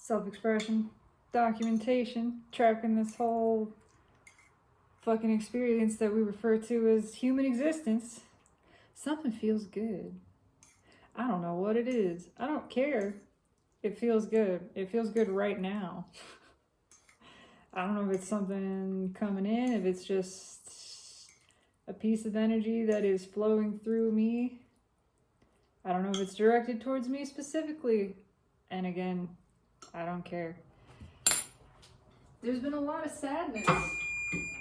self-expression, documentation, tracking this whole fucking experience that we refer to as human existence. Something feels good. I don't know what it is. I don't care. It feels good. It feels good right now. I don't know if it's something coming in, if it's just a piece of energy that is flowing through me. I don't know if it's directed towards me specifically. And again, I don't care. There's been a lot of sadness.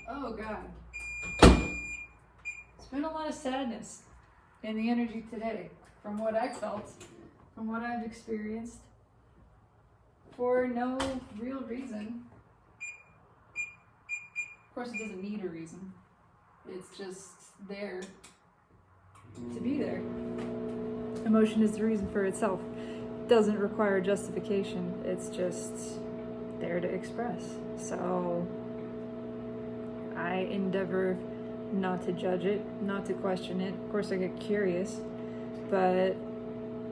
Oh God. There's been a lot of sadness in the energy today, from what I felt, from what I've experienced, for no real reason. Of course, it doesn't need a reason. It's just there to be there. Emotion is the reason for itself. It doesn't require justification. It's just there to express. So I endeavor not to judge it, not to question it. Of course, I get curious, but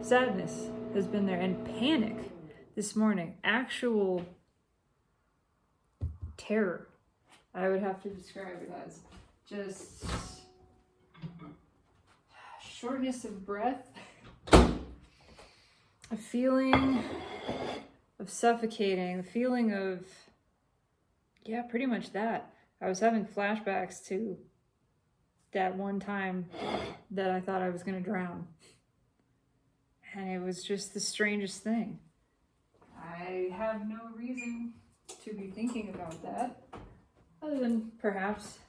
sadness has been there, and panic this morning, actual terror, I would have to describe it as. Just shortness of breath, a feeling of suffocating, a feeling of, yeah, pretty much that. I was having flashbacks to that one time that I thought I was going to drown. And it was just the strangest thing. I have no reason to be thinking about that, other than perhaps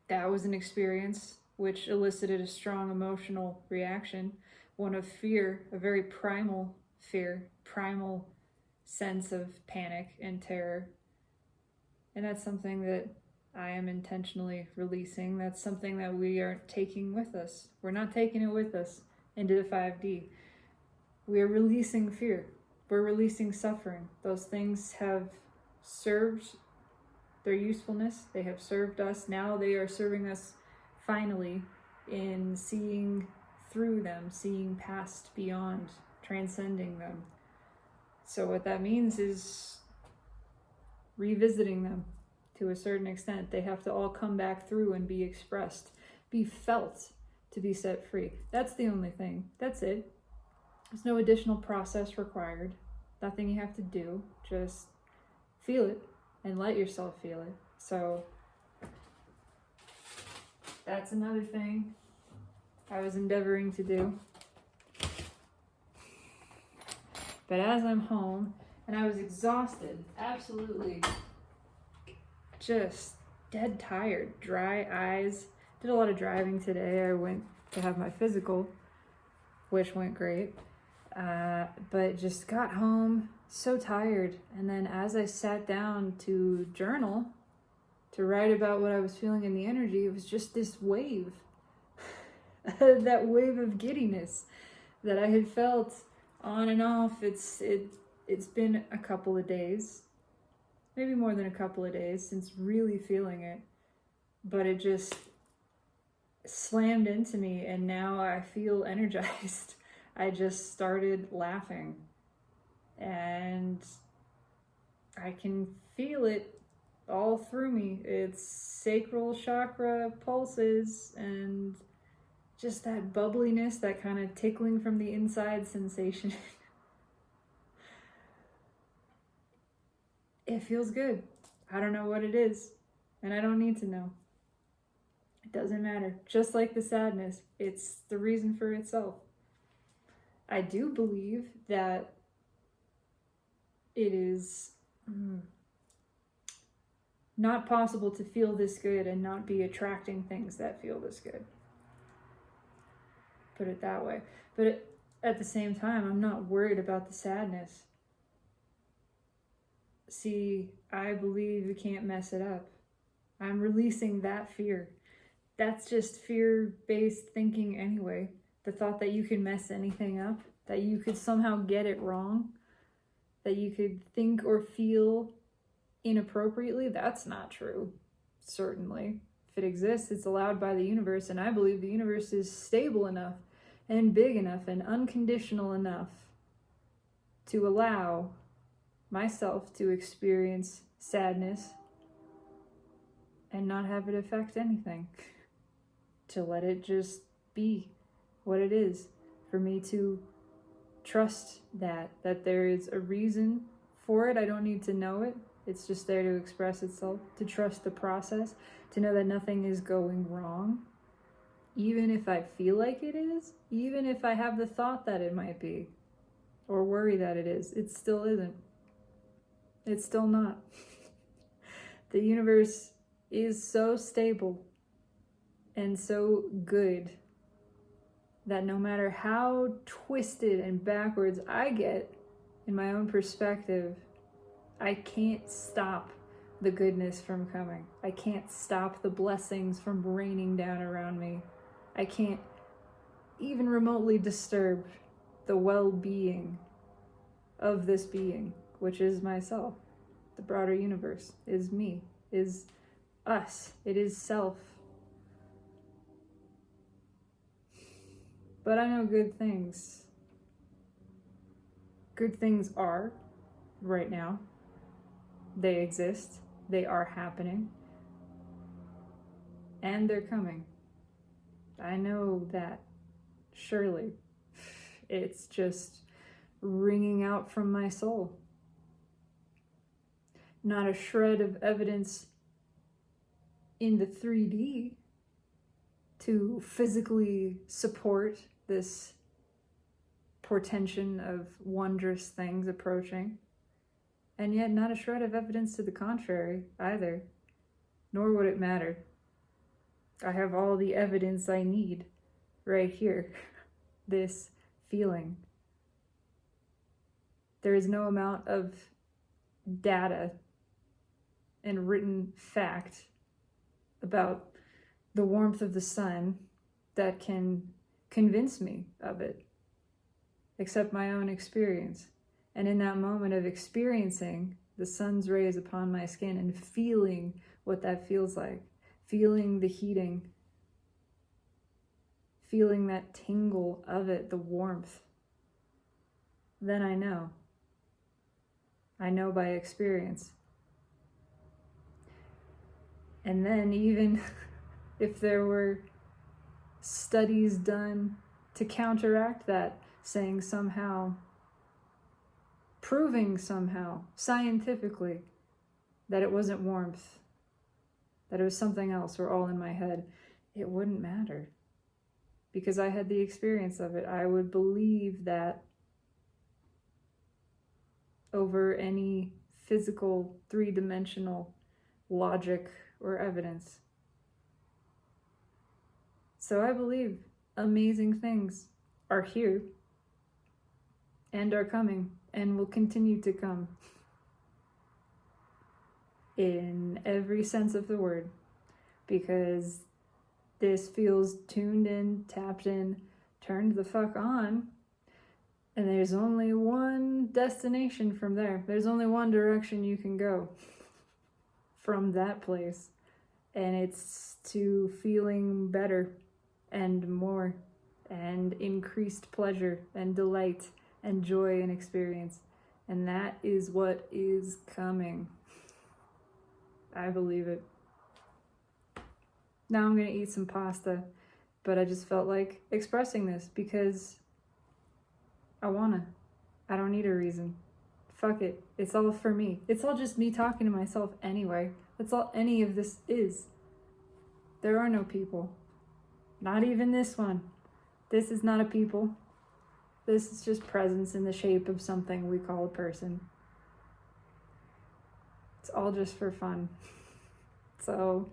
that was an experience which elicited a strong emotional reaction, one of fear, a very primal fear, primal sense of panic and terror. And that's something that I am intentionally releasing. That's something that we are taking with us. We're not taking it with us into the 5D. We are releasing fear. We're releasing suffering. Those things have served their usefulness. They have served us. Now they are serving us finally in seeing through them, seeing past, beyond, transcending them. So what that means is revisiting them to a certain extent. They have to all come back through and be expressed, be felt to be set free. That's the only thing. That's it. There's no additional process required. Nothing you have to do. Just feel it and let yourself feel it. So that's another thing I was endeavoring to do. But as I'm home, and I was exhausted, absolutely just dead tired, dry eyes. Did a lot of driving today. I went to have my physical, which went great. But just got home so tired. And then as I sat down to journal, to write about what I was feeling in the energy, it was just this wave, that wave of giddiness that I had felt on and off. It's been a couple of days, maybe more than a couple of days since really feeling it, but it just slammed into me, and now I feel energized. I just started laughing, and I can feel it all through me. It's sacral chakra pulses, and just that bubbliness, that kind of tickling from the inside sensation. It feels good. I don't know what it is, and I don't need to know. It doesn't matter. Just like the sadness, it's the reason for itself. I do believe that it is not possible to feel this good and not be attracting things that feel this good. Put it that way. But at the same time, I'm not worried about the sadness. See, I believe you can't mess it up. I'm releasing that fear. That's just fear-based thinking anyway. The thought that you can mess anything up, that you could somehow get it wrong, that you could think or feel inappropriately, that's not true, certainly. If it exists, it's allowed by the universe, and I believe the universe is stable enough and big enough and unconditional enough to allow myself to experience sadness and not have it affect anything. To let it just be what it is. For me to trust that there is a reason for it. I don't need to know it. It's just there to express itself. To trust the process. To know that nothing is going wrong. Even if I feel like it is. Even if I have the thought that it might be. Or worry that it is. It still isn't. It's still not. The universe is so stable and so good that no matter how twisted and backwards I get in my own perspective, I can't stop the goodness from coming. I can't stop the blessings from raining down around me. I can't even remotely disturb the well-being of this being, which is myself. The broader universe is me, is us. It is self. But I know good things. Good things are right now. They exist. They are happening. And they're coming. I know that, surely. It's just ringing out from my soul. Not a shred of evidence in the 3D to physically support this portention of wondrous things approaching. And yet not a shred of evidence to the contrary either, nor would it matter. I have all the evidence I need right here, this feeling. There is no amount of data and written fact about the warmth of the sun that can convince me of it, except my own experience. And in that moment of experiencing the sun's rays upon my skin and feeling what that feels like, feeling the heating, feeling that tingle of it, the warmth, then I know. I know by experience. And then even if there were studies done to counteract that, saying somehow, proving somehow, scientifically, that it wasn't warmth, that it was something else, or all in my head, it wouldn't matter. Because I had the experience of it. I would believe that over any physical, three-dimensional logic or evidence. So I believe amazing things are here and are coming and will continue to come in every sense of the word, because this feels tuned in, tapped in, turned the fuck on, and there's only one destination from there. There's only one direction you can go from that place, and it's to feeling better and more and increased pleasure and delight and joy and experience. And that is what is coming. I believe it. Now I'm gonna eat some pasta, but I just felt like expressing this because I wanna. I don't need a reason. Fuck it. It's all for me. It's all just me talking to myself anyway. That's all any of this is. There are no people. Not even this one. This is not a people. This is just presence in the shape of something we call a person. It's all just for fun. So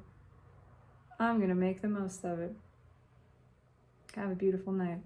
I'm gonna make the most of it. Have a beautiful night.